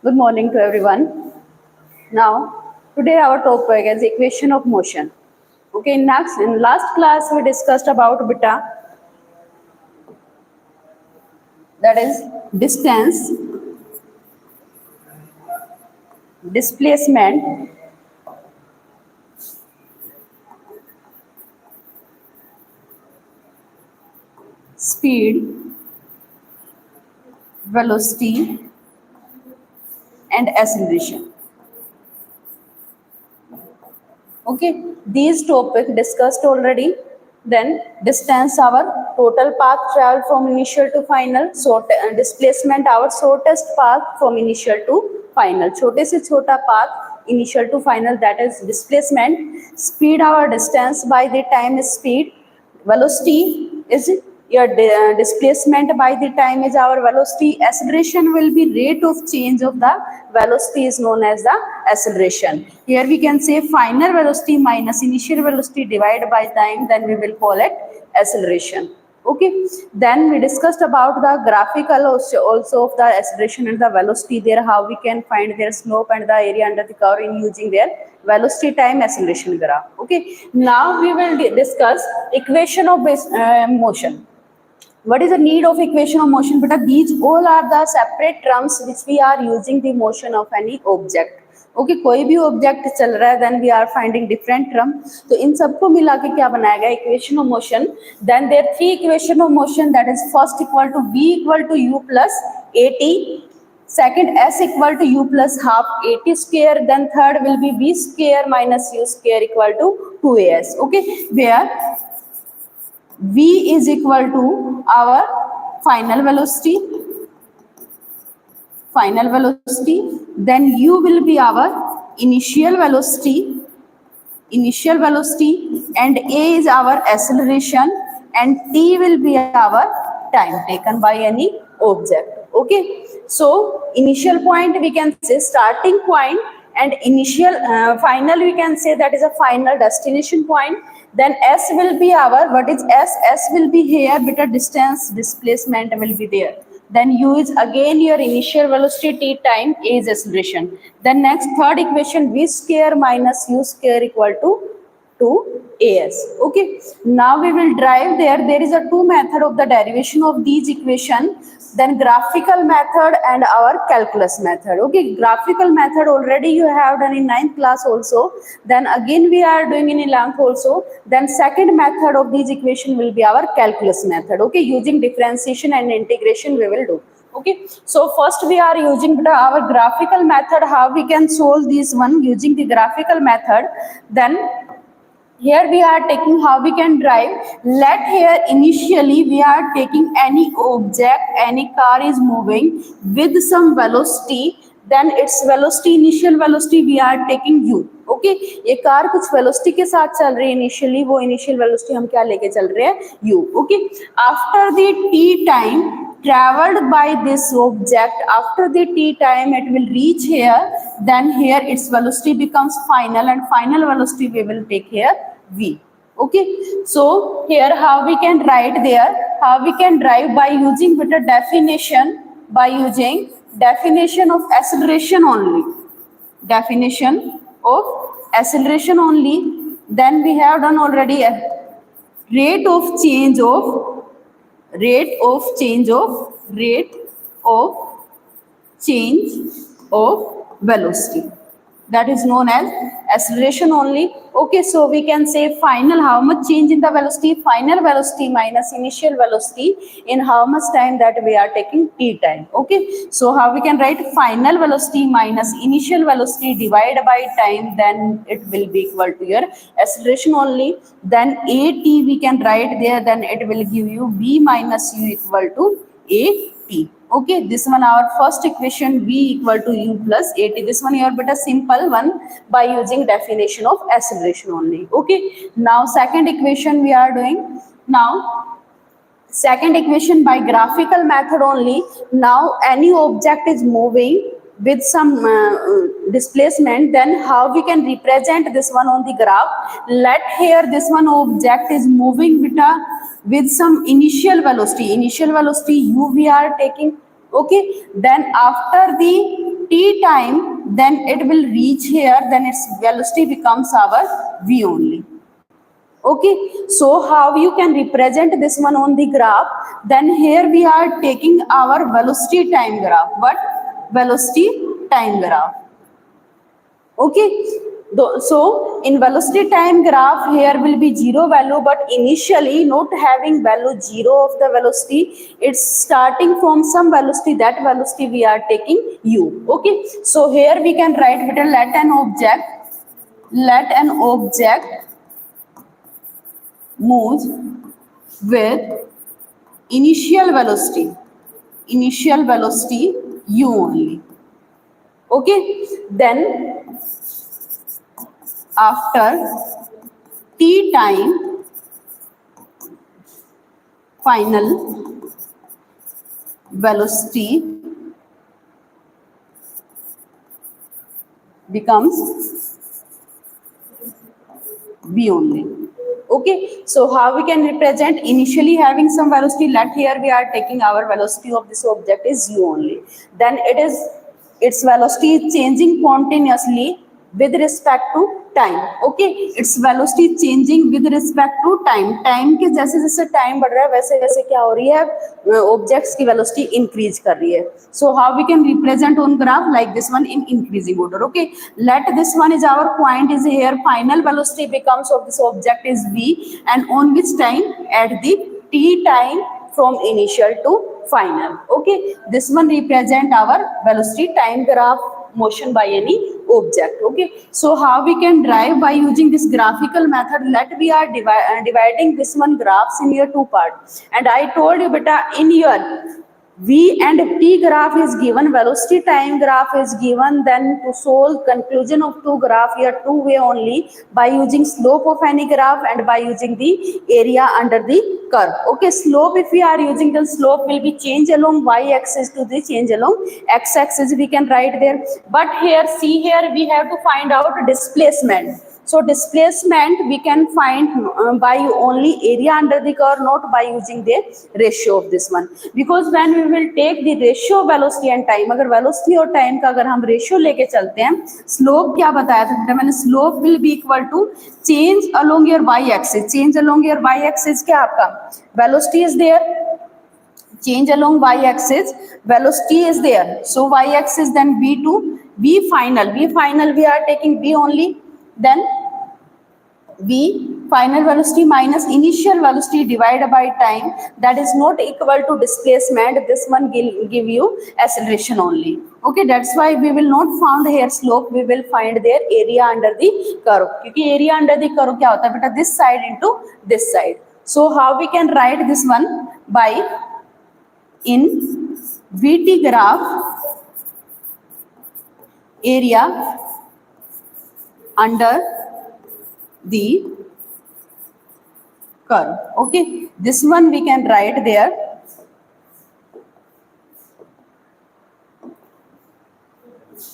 Good morning to everyone. Now, today our topic is equation of motion. Okay, in last class we discussed about beta, that is distance, displacement, speed, velocity, and acceleration. Okay, these topics discussed already. Then distance, our total path traveled from initial to final. So displacement, our shortest path from initial to final. छोटे से छोटा path initial to final, that is displacement. Speed, our distance by the time is speed. Velocity is your displacement by the time is our velocity. Acceleration will be rate of change of the velocity is known as the acceleration. Here we can say final velocity minus initial velocity divided by time, then we will call it acceleration. Okay, then we discussed about the graphical also of the acceleration and the velocity there, how we can find their slope and the area under the curve in using their velocity time acceleration graph. Okay, now we will discuss equation of motion. What is the need of equation of motion? But these all are the separate terms which we are using the motion of any object. Okay कोई भी object चल रहा है, then we are finding different term. तो इन सबको मिला के क्या बनाया गया? Equation of motion. Then there three equation of motion, that is first equal to v equal to u plus at, second s equal to u plus half at square, then third will be v square minus u square equal to 2as. Okay, where v is equal to our final velocity, then u will be our initial velocity, and a is our acceleration, and t will be our time taken by any object. Okay, so initial point we can say starting point, and initial final we can say that is a final destination point. Then s will be our, what is s will be here, bit of distance, displacement will be there. Then u is again your initial velocity, t time, a is acceleration. Then next third equation, v square minus u square equal to 2as. Okay, now we will derive there is a two method of the derivation of these equation, then graphical method and our calculus method. Okay, graphical method already you have done in 9th class also, then again we are doing in 11th also. Then second method of these equation will be our calculus method. Okay, using differentiation and integration we will do. Okay, so first we are using our graphical method. How we can solve this one using the graphical method? Then here we are taking how we can drive. Let here initially we are taking any object, any car is moving with some velocity, then its velocity, initial velocity we are taking u. Okay, ये car कुछ velocity के साथ चल रही है initially, वो initial velocity हम क्या लेके चल रहे हैं? u. Okay, after the t time traveled by this object, after the t time it will reach here, then here its velocity becomes final, and final velocity we will take here v. Okay, so here how we can write there, how we can drive by using with a definition, by using definition of acceleration only, definition of acceleration only. Then we have done already a rate of change of velocity, that is known as acceleration only. Okay, so we can say final, how much change in the velocity? Final velocity minus initial velocity in how much time, that we are taking t time. Okay, so how we can write final velocity minus initial velocity divided by time, then it will be equal to your acceleration only. Then at we can write there, then it will give you v minus u equal to at. Okay, this one our first equation, v equal to u plus at. This one here but a simple one by using definition of acceleration only. Okay, now second equation we are doing. Now second equation by graphical method only. Now any object is moving with some displacement, then how we can represent this one on the graph? Let here this one object is moving with some initial velocity u we are taking. Okay, then after the t time, then it will reach here, then its velocity becomes our v only. Okay, so how you can represent this one on the graph? Then here we are taking our velocity time graph. What? Velocity time graph. Okay, so in velocity time graph, here will be zero value, but initially not having value zero of the velocity, it's starting from some velocity, that velocity we are taking u. Okay, so here we can write better, let an object moves with initial velocity u only. Okay, then after t time, final velocity becomes v only. Okay, so how we can represent? Initially having some velocity, let here we are taking our velocity of this object is u only. Then its velocity is changing continuously with respect to time. Okay, its velocity is changing with respect to time. Time के जैसे जैसे time बढ़ रहा है वैसे वैसे क्या हो रही है, objects की velocity increase कर रही है. So how we can represent on graph like this one in increasing order. Okay, let this one is our point is here. Final velocity becomes of this object is v, and on which time? At the t time from initial to final. Okay, this one represent our velocity time graph motion by any object. Okay, so how we can derive? By using this graphical method. Let we are dividing this one graphs in your two parts, and I told you beta in your v and t graph is given, velocity time graph is given, then to solve conclusion of two graph here two way only, by using slope of any graph and by using the area under the curve. Okay, slope, if we are using, the slope will be change along y axis to the change along x axis, we can write there. But here, see here, we have to find out displacement. So displacement we can find by only area under the curve, not by using the ratio of this one. Because when we will take the ratio of velocity and time, अगर velocity और time का अगर हम ratio लेके चलते हैं, slope क्या बताया था बेटा मैंने? Slope will be equal to change along your y axis. Change along your y axis क्या आपका? Velocity is there. Change along y axis, velocity is there. So y axis, then v2, v final we are taking v only. Then v final velocity minus initial velocity divided by time, that is not equal to displacement. This one give you acceleration only. Okay, that's why we will not find here slope, we will find their area under the curve. क्योंकि area under the curve क्या होता है बेटा? This side into this side. So how we can write this one? By in vt graph, area under the curve. Okay, this one we can write there.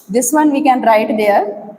This one we can write there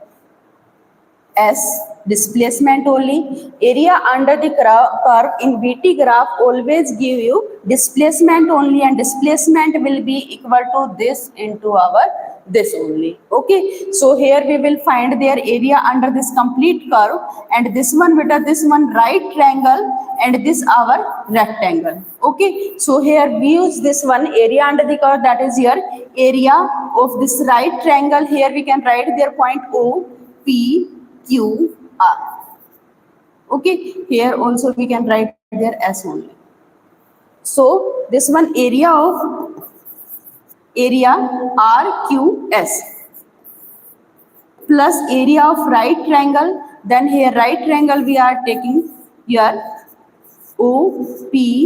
as displacement only. Area under the curve in vt graph always give you displacement only, and displacement will be equal to this into our this only. Okay, so here we will find their area under this complete curve, and this one beta, this one right triangle, and this our rectangle. Okay, so here we use this one area under the curve, that is here area of this right triangle. Here we can write their point O, P, Q, R. Okay, here also we can write their S only. So this one area RQS plus area of right triangle, then here right triangle we are taking here OPSR.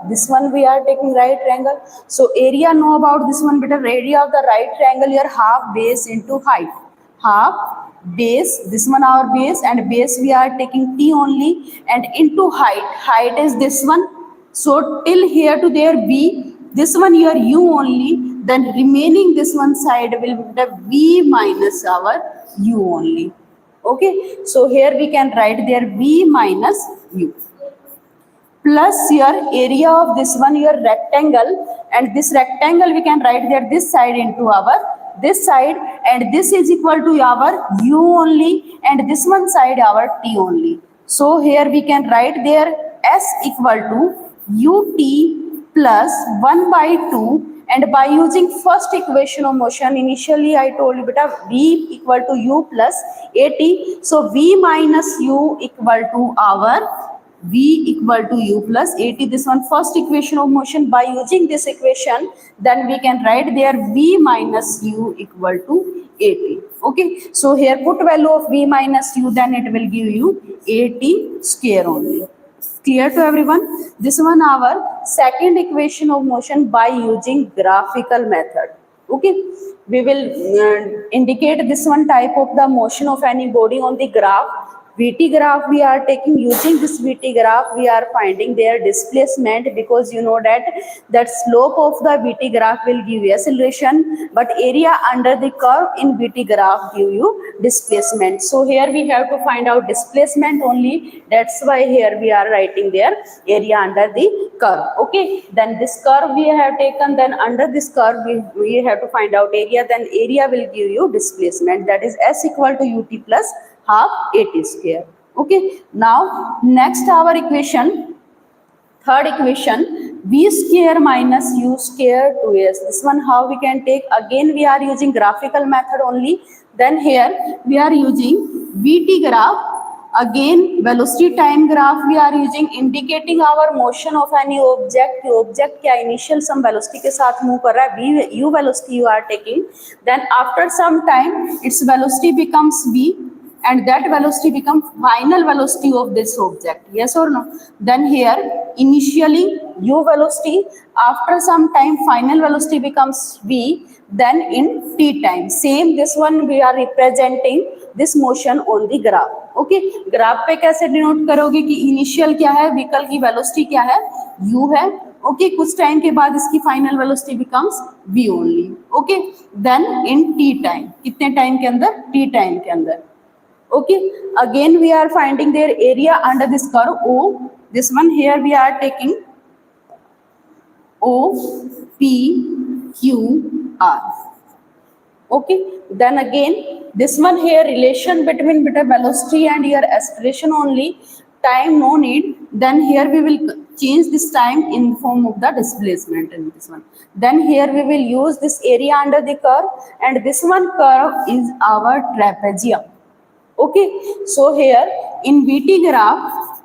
This one we are taking right triangle. So area know about this one, better area of the right triangle here half base into height. Half base, this one our base, and base we are taking T only, and into height. Height is this one. So till here to there B, this one here U only, then remaining this one side will be the V minus our U only. Okay, so here we can write there V minus U. Plus your area of this one, your rectangle, and this rectangle we can write there this side into our this side, and this is equal to our u only, and this one side our t only. So here we can write there s equal to ut plus 1 by 2, and by using first equation of motion, initially I told you beta v equal to u plus at, so v minus u equal to our v equal to u plus at, this one first equation of motion. By using this equation, then we can write there v minus u equal to at. Okay, so here put value of v minus u, then it will give you at square only. Clear to everyone? This one our second equation of motion by using graphical method. Okay, we will indicate this one type of the motion of any body on the graph. VT graph we are taking. Using this VT graph we are finding their displacement, because you know that slope of the VT graph will give you acceleration, but area under the curve in VT graph give you displacement. So here we have to find out displacement only, that's why here we are writing their area under the curve. Okay, then this curve we have taken, then under this curve we have to find out area, then area will give you displacement, that is s equal to ut plus half at square. Okay, now next our equation, third equation, v square minus u square 2s. This one how we can take? Again we are using graphical method only. Then here we are using vt graph, again velocity time graph we are using, indicating our motion of any object. Object क्या initial some velocity के साथ move कर रहा है, v u velocity you are taking, then after some time its velocity becomes v, and that velocity becomes final velocity of this object. Yes or no? Then here initially u velocity, after some time final velocity becomes v, then in t time. Same this one we are representing this motion on the graph. Okay, graph पे कैसे denote करोगे कि initial क्या है, vehicle की velocity क्या है, u है. ओके, कुछ टाइम के बाद इसकी final velocity becomes v only. Okay, then in t time, कितने टाइम के अंदर? t टाइम के अंदर. Okay, again we are finding their area under this curve O. This one here we are taking O P Q R. Okay, then again this one here relation between velocity and your acceleration only, time no need. Then here we will change this time in form of the displacement in this one. Then here we will use this area under the curve, and this one curve is our trapezium. Okay, so here in VT graph,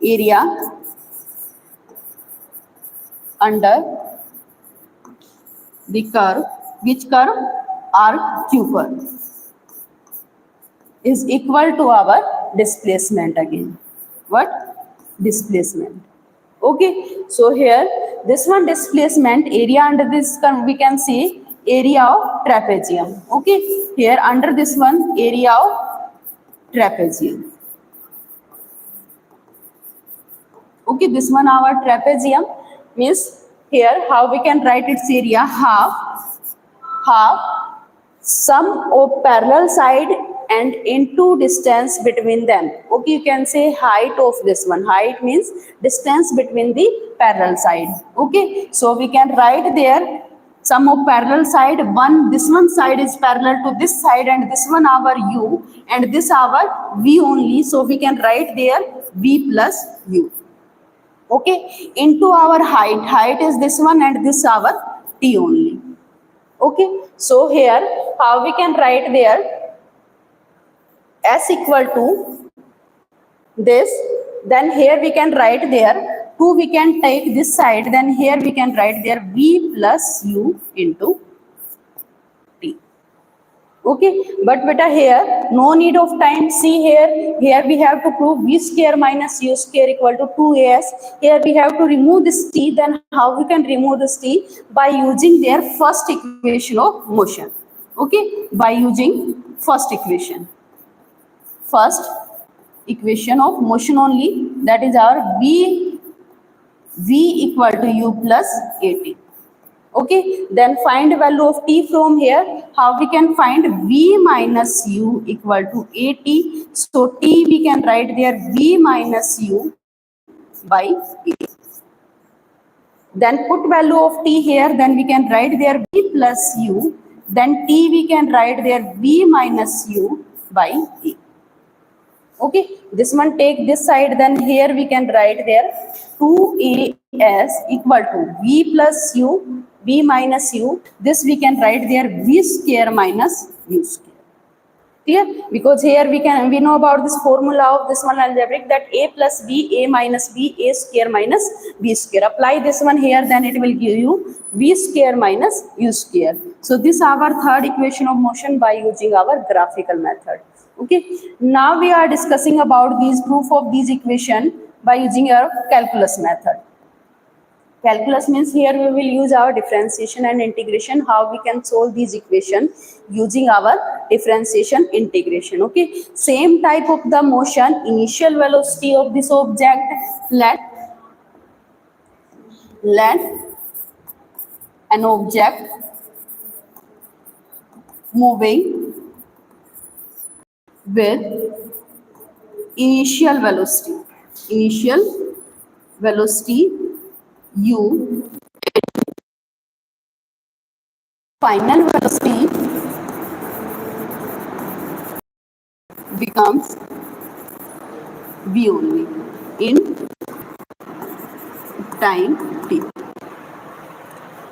area under the curve, which curve? RQ curve, is equal to our displacement again. What? Displacement. Okay, so here this one displacement area under this we can see area of trapezium. Okay, here under this one area of trapezium. Okay, this one our trapezium means here how we can write its area? Half sum of parallel side and into distance between them. Okay, you can say height of this one. Height means distance between the parallel side. Okay, so we can write there sum of parallel side. This one side is parallel to this side, and this one our u, and this our v only. So we can write there v plus u. Okay, into our height. Height is this one, and this our t only. Okay, so here how we can write there? S equal to this, then here we can write there 2, we can take this side, then here we can write there v plus u into t. Okay, but beta here no need of time. See here we have to prove v square minus u square equal to 2as. Here we have to remove this t. Then how we can remove this t? By using their first equation of motion. Okay, by using first equation of motion only, that is our v equal to u plus at. Okay, then find value of t from here. How we can find v minus u equal to at? So t we can write there v minus u by a. Then put value of t here, then we can write there v plus u, then t we can write there v minus u by a. Okay, this one take this side, then here we can write there 2as equal to v plus u, v minus u, this we can write there v square minus u square. Clear? Because here we know about this formula of this one algebraic, that a plus b, a minus b, a square minus b square. Apply this one here, then it will give you v square minus u square. So this is our third equation of motion by using our graphical method. Okay, now we are discussing about these proof of these equation by using our calculus method. Calculus means here we will use our differentiation and integration, how we can solve these equation using our differentiation integration. Okay, same type of the motion, initial velocity of this object, let an object moving with initial velocity u, final velocity becomes v only in time t.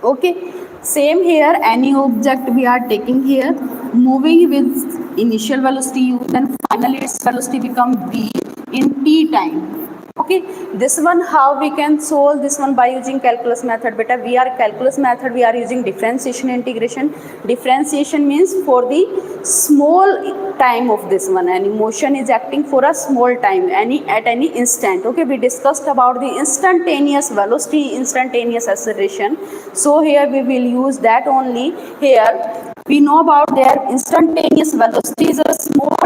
Okay, same here, any object we are taking here moving with initial velocity u, then finally its velocity become v in t time. Okay, this one how we can solve this one by using calculus method. Beta, we are calculus method, we are using differentiation integration. Differentiation means for the small time of this one, and motion is acting for a small time, at any instant. Okay, we discussed about the instantaneous velocity, instantaneous acceleration. So here we will use that only. Here we know about their instantaneous velocity is a small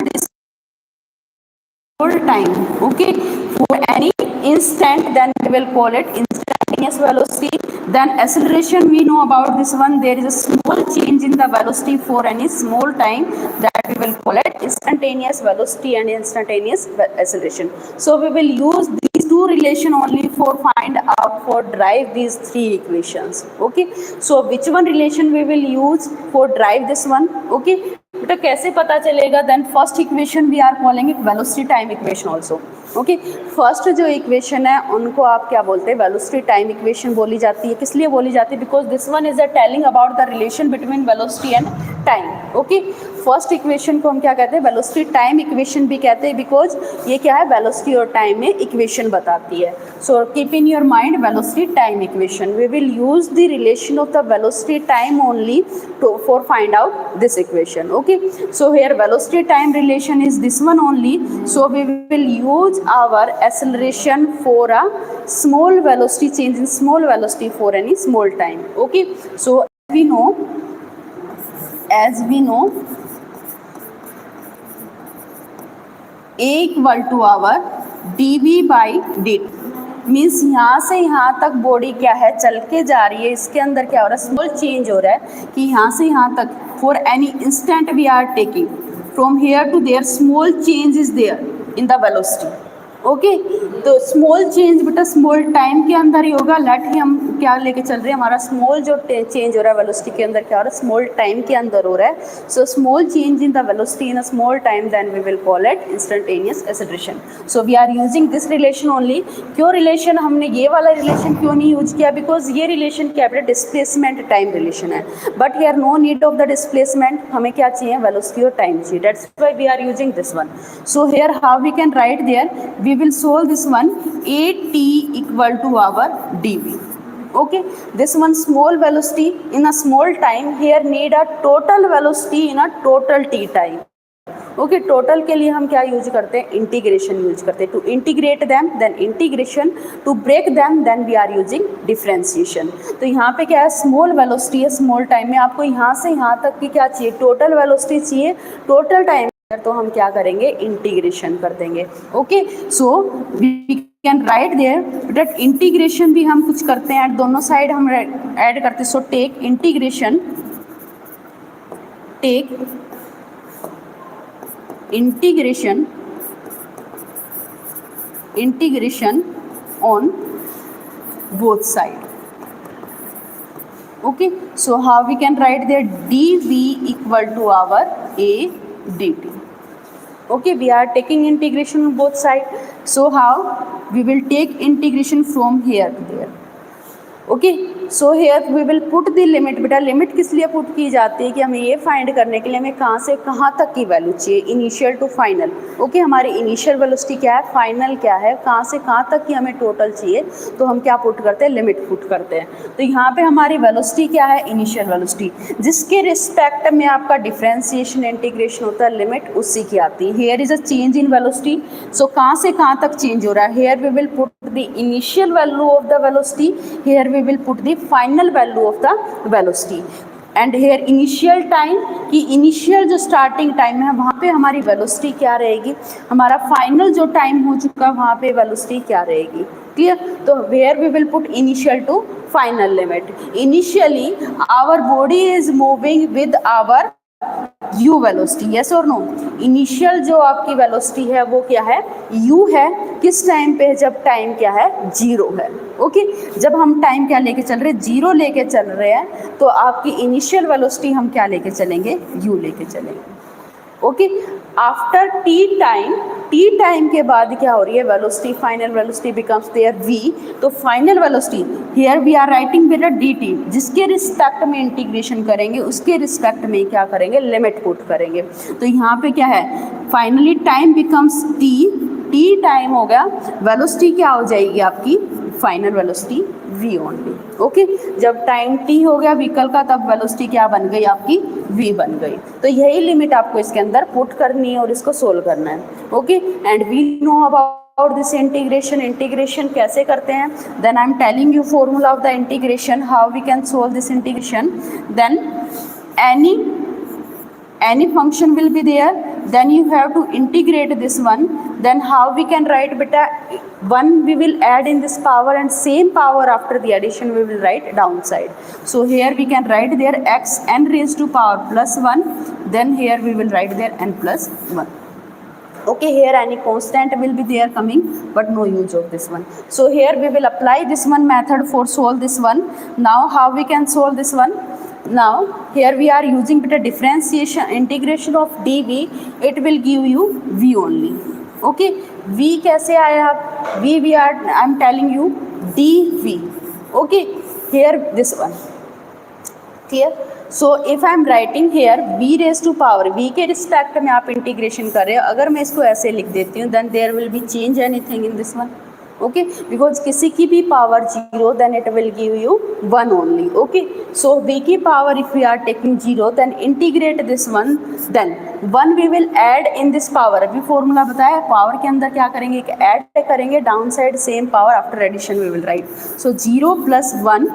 time. Okay, for any instant, then we will call it instantaneous velocity. Then acceleration, we know about this one, there is a small change in the velocity for any small time, that we will call it instantaneous velocity and instantaneous acceleration. So we will use these two relation only for find out, for derive these three equations. Okay, so which one relation we will use for derive this one? Okay, तो कैसे पता चलेगा? Then first equation we are calling it velocity time equation also. Okay, first जो equation है उनको आप क्या बोलते हैं? वेलोसिटी टाइम इक्वेशन बोली जाती है. किस लिए बोली जाती है? Because this one is a telling about the relation between velocity and time. Okay, first equation को हम क्या कहते हैं? वेलोसिटी टाइम इक्वेशन भी कहते हैं, बिकॉज ये क्या है? वेलोसिटी और टाइम में इक्वेशन बताती है. So keep in your mind velocity time equation. We will use the relation of the velocity time only for find out this equation. Okay, so here velocity time relation is this one only. So we will use our acceleration for a small velocity, change in small velocity for any small time. Okay, so as we know a equal to our dv by dt. Means यहाँ से यहाँ तक body क्या है? चल के जा रही है. इसके अंदर क्या हो रहा है? स्मॉल चेंज हो रहा है कि यहाँ से यहाँ तक for any instant we are taking from here to there, small change is there in the velocity. Okay, तो स्मॉल चेंज बेटा स्मॉल टाइम के अंदर ही होगा. लेट ही हम क्या लेके चल रहे हैं, हमारा स्मॉल जो चेंज हो रहा है वेलोसिटी के अंदर क्या हो रहा है? स्मॉल टाइम के अंदर हो रहा है. So small change in the velocity in a small time, then we will call it instantaneous acceleration. So we are using this relation only. क्यों रिलेशन हमने ये वाला रिलेशन क्यों नहीं यूज किया? बिकॉज ये रिलेशन क्या है? डिस्प्लेसमेंट टाइम रिलेशन है. But here no need of the displacement. हमें क्या चाहिए? वेलोसिटी और टाइम चाहिए. That's why we are using this one. So here how we can write there? We will solve this one. At equal to our dv. Okay, this one small velocity in a small time, here need a total velocity in a total t time. Okay, total के लिए हम क्या use करते हैं? Integration use करते हैं. To integrate them, then integration. To break them, then we are using differentiation. तो यहाँ पे क्या है? स्मॉल वेलोसिटी है. स्मॉल टाइम में आपको यहाँ से यहाँ तक की क्या चाहिए? टोटल वेलोसिटी चाहिए. टोटल टाइम तो हम क्या करेंगे? इंटीग्रेशन कर देंगे. Okay, so we can write there that integration भी हम कुछ करते हैं, दोनों साइड हम ऐड करते हैं. So take integration on both side. Okay, so how we can write there dv equal to our a dt. Okay, we are taking integration on both side. So how we will take integration from here to there. Okay, so here we will put the limit. बेटा limit किस लिए put की जाती है कि हमें ये find करने के लिए हमें कहाँ से कहाँ तक की वैल्यू चाहिए, इनिशियल टू फाइनल. ओके, हमारी इनिशियल वेलोसिटी क्या है, फाइनल क्या है, कहाँ से कहाँ तक की हमें टोटल चाहिए, तो हम क्या पुट करते हैं, लिमिट पुट करते हैं. तो यहाँ पे हमारी वेलोसिटी क्या है, इनिशियल वेलोसिटी, जिसके रिस्पेक्ट में आपका डिफरेंशिएशन इंटीग्रेशन होता है, लिमिट उसी की आती है. Here is a change in velocity. So कहाँ से कहाँ तक चेंज हो रहा है, here we will put the initial value of the velocity, here we will put the final value of the velocity. And here initial time की initial जो starting time है वहाँ पे हमारी velocity क्या रहेगी, हमारा final जो time हो चुका वहाँ पे velocity क्या रहेगी. क्लियर. तो where we will put initial to final limit. Initially our body is moving with our u velocity, yes और नो. इनिशियल जो आपकी वेलोसिटी है वो क्या है, u है. किस टाइम पे, जब टाइम क्या है, जीरो है. ओके, जब हम टाइम क्या लेके चल रहे हैं, जीरो लेके चल रहे हैं, तो आपकी इनिशियल वेलोसिटी हम क्या लेके चलेंगे, u लेके चलेंगे. ओके, आफ्टर टी टाइम के बाद क्या हो रही है, velocity, final velocity becomes there v. तो final velocity here we are writing with dt, जिसके रिस्पेक्ट में इंटीग्रेशन करेंगे उसके रिस्पेक्ट में क्या करेंगे, लिमिट पुट करेंगे. तो यहाँ पे क्या है, finally time becomes T time हो गया, वेलोसिटी क्या हो जाएगी आपकी, final velocity v only. Okay, जब टाइम t हो गया व्हीकल का, तब वेलोसिटी क्या बन गई आपकी, v बन गई. तो यही लिमिट आपको इसके अंदर पुट करनी है और इसको सोल्व करना है. Okay, and we know about this integration कैसे करते हैं. Then I am telling you formula of the integration, how we can solve this integration. Then any function will be there, then you have to integrate this one. Then how we can write, beta, 1 we will add in this power and same power after the addition we will write downside. So here we can write there x n raised to power plus 1, then here we will write there n plus 1. Okay, here any constant will be there coming, but no use of this one. So here we will apply this one method for solve this one. Now how we can solve this one. Now here we are using beta differentiation integration of dv, it will give you v only. Okay, v कैसे आया, v are I am telling you dv. Okay, here this one. Clear. So if I am writing here v raised to power, v के respect में आप integration कर रहे हो, अगर मैं इसको ऐसे लिख देती हूँ, then there will be change anything in this one. Okay, because किसी की भी power zero then it will give you one only. Okay, so v की power if we are taking zero then integrate this one, then one we will add in this power. अभी formula बताया, power के अंदर क्या करेंगे, add करेंगे, down side same power, after addition we will write. So 0 + 1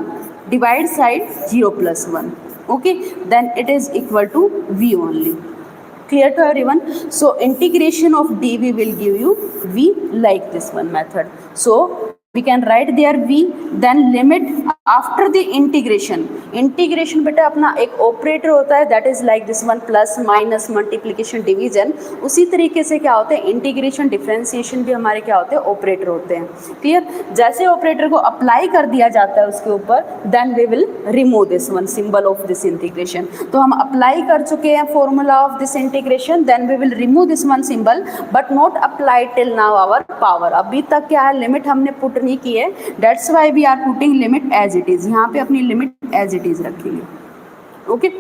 divide side 0 + 1. Okay, then it is equal to v only. Clear to everyone? So integration of dv will give you v like this one method. So we can write there v, then limit after the integration. Integration बेटा अपना एक operator होता है, that is like this one, plus minus multiplication division. उसी तरीके से क्या होता है, इंटीग्रेशन डिफरेंशिएशन भी हमारे क्या होते हैं, ऑपरेटर होते हैं. क्लियर. जैसे ऑपरेटर को अप्लाई कर दिया जाता है उसके ऊपर, then we will remove this one symbol of this integration. तो हम अप्लाई कर चुके हैं formula of this integration, then we will remove this one symbol, but not apply till now our power. अभी तक क्या है, लिमिट हमने पुट नहीं की है, that's why we are putting limit as it is. यहाँ पे अपनी लिमिट एज इट इज रखेंगे. Okay,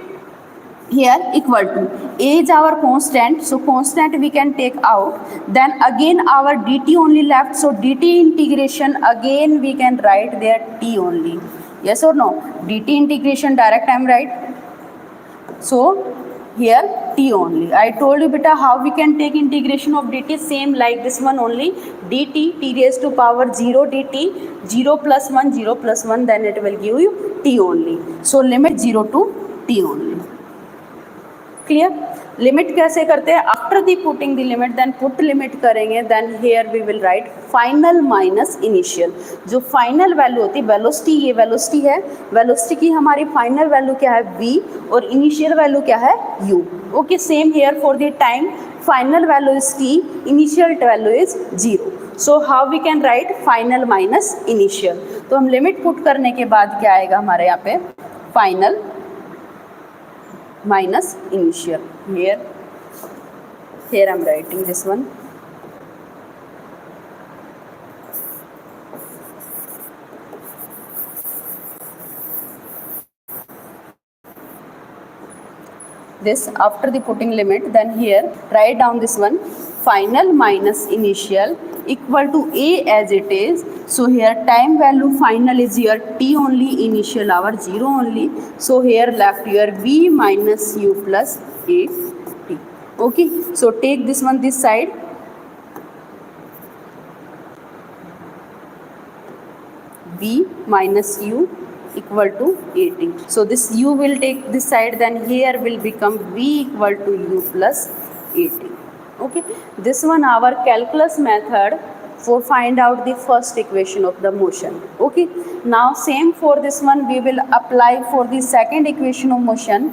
here equal to a is our constant, so constant we can take out, then again our dt only left, so dt integration again we can write there t only. Yes or no? dt integration direct I am right, so here t only. I told you beta how we can take integration of dt, same like this one only, dt t raised to power 0 dt 0 + 1 0 + 1, then it will give you t only. So limit 0 to t only. Clear. Limit कैसे करते हैं, after the putting the limit then put limit करेंगे, then here we will write final minus initial. जो final value होती है velocity, ये velocity है, velocity की हमारी फाइनल वैल्यू क्या है v और इनिशियल वैल्यू क्या है u। Okay, same here for the time, final value is t, initial value is 0। So how we can write final minus initial. तो हम लिमिट पुट करने के बाद क्या आएगा हमारे यहाँ पे, final minus initial. Here I'm writing this one. This after the putting limit, then here write down this one, final minus initial equal to a as it is. So here time value final is here t only, initial our 0 only. So here left here v minus u plus a t. Okay, so take this one this side, v minus u equal to 18. So this u will take this side, then here will become v equal to u plus 18. Okay, this one our calculus method for find out the first equation of the motion. Okay, now same for this one we will apply for the second equation of motion.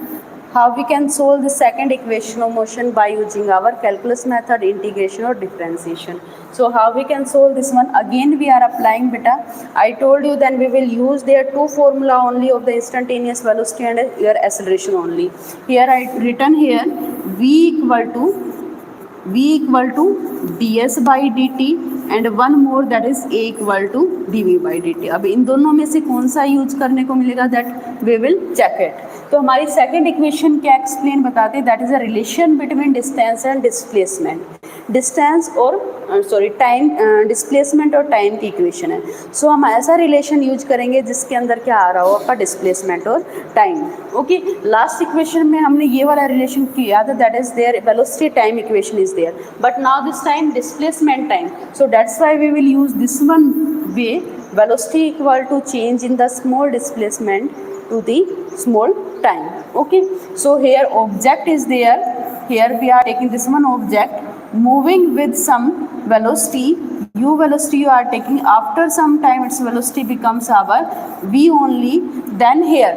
How we can solve the second equation of motion? By using our calculus method, integration or differentiation. So how we can solve this one? Again we are applying beta. I told you then we will use their two formula only of the instantaneous velocity and your acceleration only. Here I written here v equal to ds by dt and one more that is a equal to dv by dt. अब इन दोनों में से कौन सा use करने को मिलेगा, that we will check it. तो हमारी सेकंड इक्वेशन क्या एक्सप्लेन बताते हैं, that is a relation between distance and displacement. Distance और टाइम, डिस्प्लेसमेंट और टाइम की इक्वेशन है। सो हम ऐसा रिलेशन यूज करेंगे जिसके अंदर क्या आ रहा हो आपका, डिस्प्लेसमेंट और टाइम। ओके, लास्ट इक्वेशन में हमने ये वाला रिलेशन किया था, that is there velocity time equation is there, but now this time displacement time. So that's why we will use this one way, velocity equal to change in the small displacement to the small time. Okay, so here object is there, here we are taking this one object moving with some velocity, u velocity you are taking, after some time its velocity becomes our v only, then here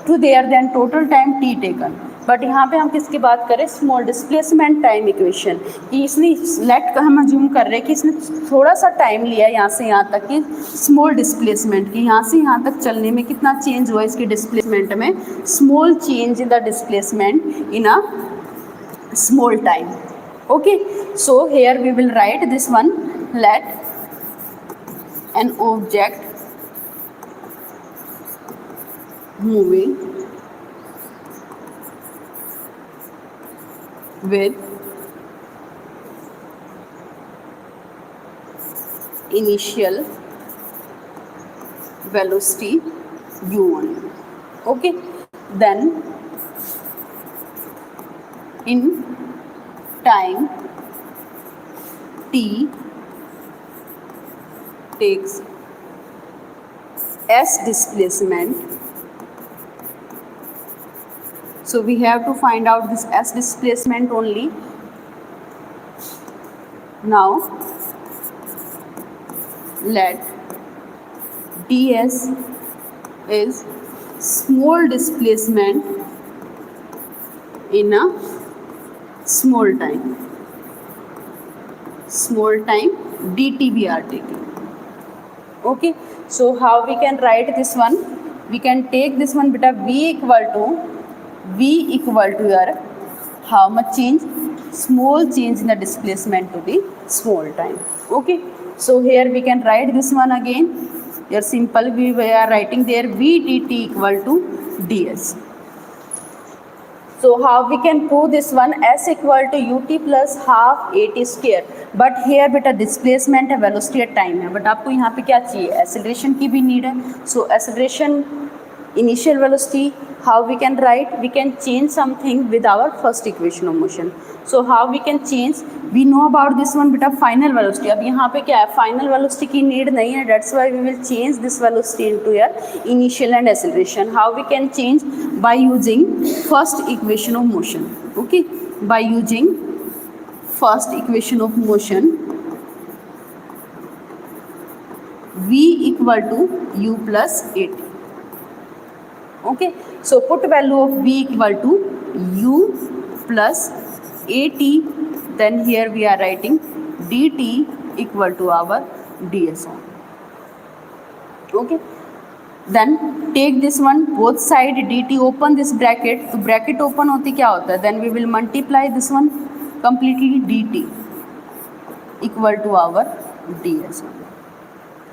to there then total time t taken। But यहाँ पे हम किसकी बात करें, small displacement time equation, कि इसने late का हम अज्यूम कर रहे हैं कि इसने थोड़ा सा टाइम लिया यहाँ से यहाँ तक कि स्मॉल डिस्प्लेसमेंट की, यहाँ से यहाँ तक चलने में कितना चेंज हुआ इसके डिस्प्लेसमेंट में, small change in the displacement in a small time. Okay, so here we will write this one, let an object moving with initial velocity u only. Okay, then in time t takes s displacement. So we have to find out this s displacement only. Now let ds is small displacement in a small time dt we are taking. Okay, so how we can write this one, we can take this one beta, v equal to your how much change, small change in the displacement to the small time. Okay, so here we can write this one again, your simple we are writing there v dt equal to ds. So how we can prove this one, s equal to ut plus half at square, but here बेटा displacement है, velocity है, time है, but आपको यहाँ पे क्या चाहिए, acceleration की भी नीड है। So acceleration, initial velocity, how we can write, we can change something with our first equation of motion. So how we can change, we know about this one beta, final velocity। अब यहाँ पे क्या है, final velocity की need नहीं है, that's why we will change this velocity into your initial and acceleration. How we can change, by using first equation of motion. Okay, by using first equation of motion, v equal to u plus at. Okay, so put value of v equal to u plus at, then here we are writing dt equal to our ds only. Okay, then take this one, both side dt, open this bracket, तो bracket open होती क्या होता है, then we will multiply this one completely, dt equal to our ds.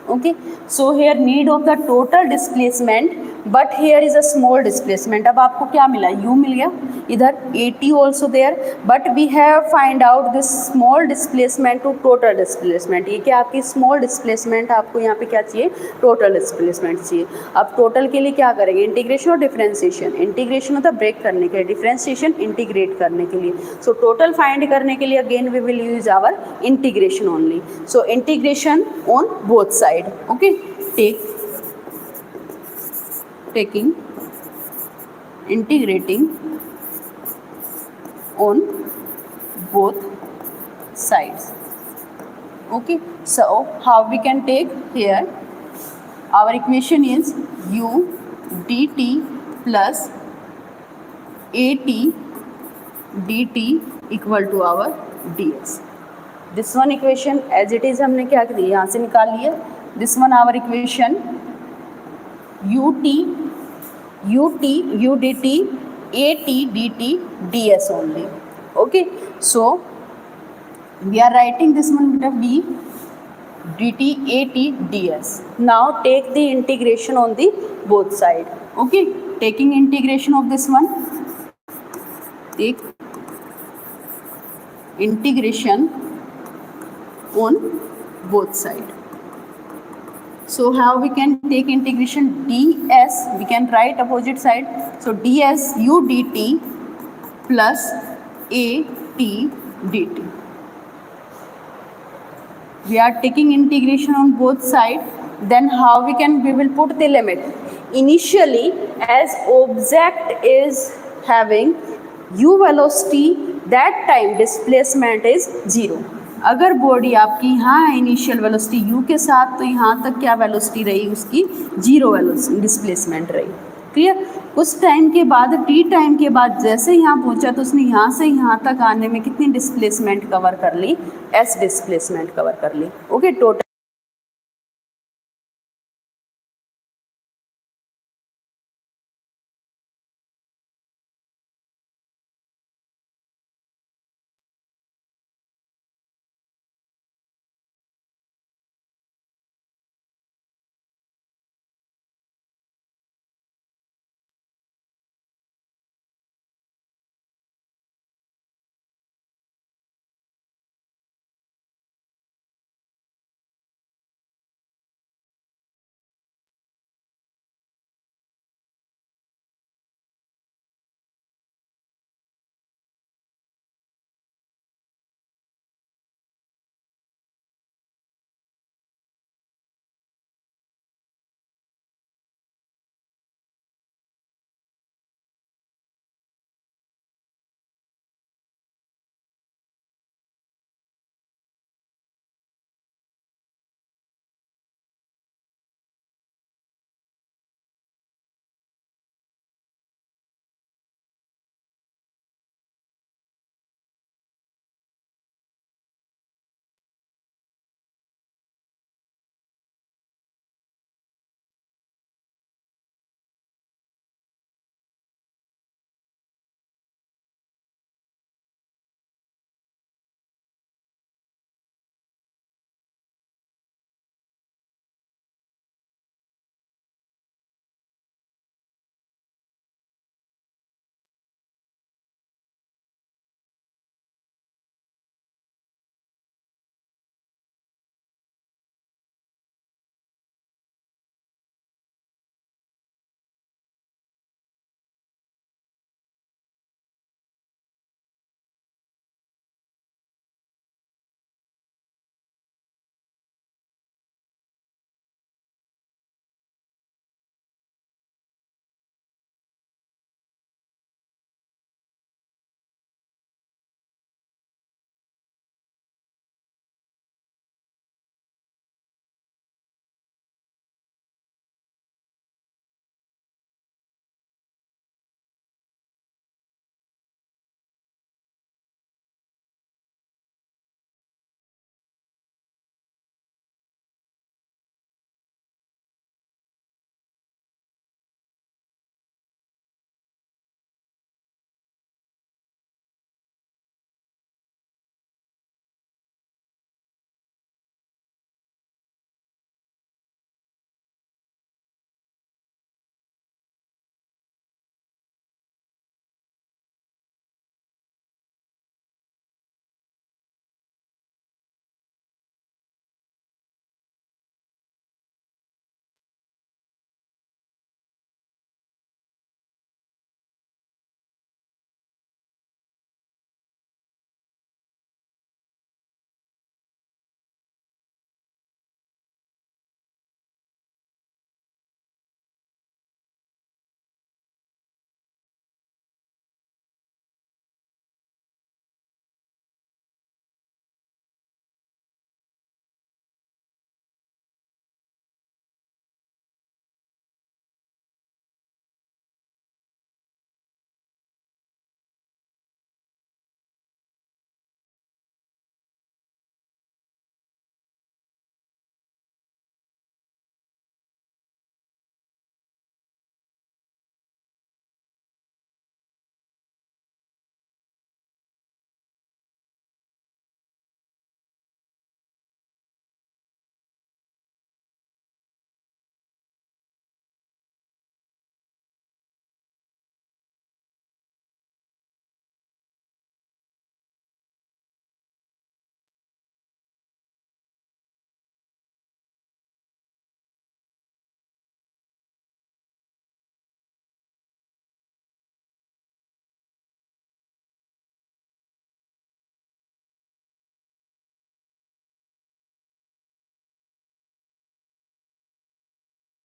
Okay, so here need of the total displacement, but here is a small displacement. अब आपको क्या मिला, u मिल गया, इधर at also there, but we have find out this small displacement to total displacement. ये क्या आपकी small displacement, आपको यहाँ पे क्या चाहिए, total displacement चाहिए. अब total के लिए क्या करेंगे, इंटीग्रेशन और डिफरेंशिएशन. इंटीग्रेशन होता है ब्रेक करने के लिए, डिफरेंशिएशन इंटीग्रेट करने के लिए. सो टोटल फाइंड करने के लिए again we will use our integration only. So integration on both side. Okay, integrating on both sides. Okay, so how we can take here, our equation is u dt plus at dt equal to our ds. This one equation as it is हमने क्या किया, यहाँ से निकाल लिया. This one our equation u dt at dt ds only. Okay, so we are writing this one beta v dt at ds. Now take the integration on the both side. Okay, taking integration of this one, take integration on both side. So how we can take integration, ds we can write opposite side, so ds u dt plus at dt. We are taking integration on both side, then how we will put the limit. Initially as object is having u velocity, that time displacement is 0. अगर body आपकी यहाँ है initial velocity u के साथ, तो यहाँ तक क्या वेलोसिटी रही उसकी, 0 वेलोसिटी डिस्प्लेसमेंट रही. क्लियर. कुछ टाइम के बाद, t टाइम के बाद जैसे यहाँ पहुँचा, तो उसने यहाँ से यहाँ तक आने में कितनी डिस्प्लेसमेंट कवर कर ली, s डिस्प्लेसमेंट कवर कर ली. Okay, total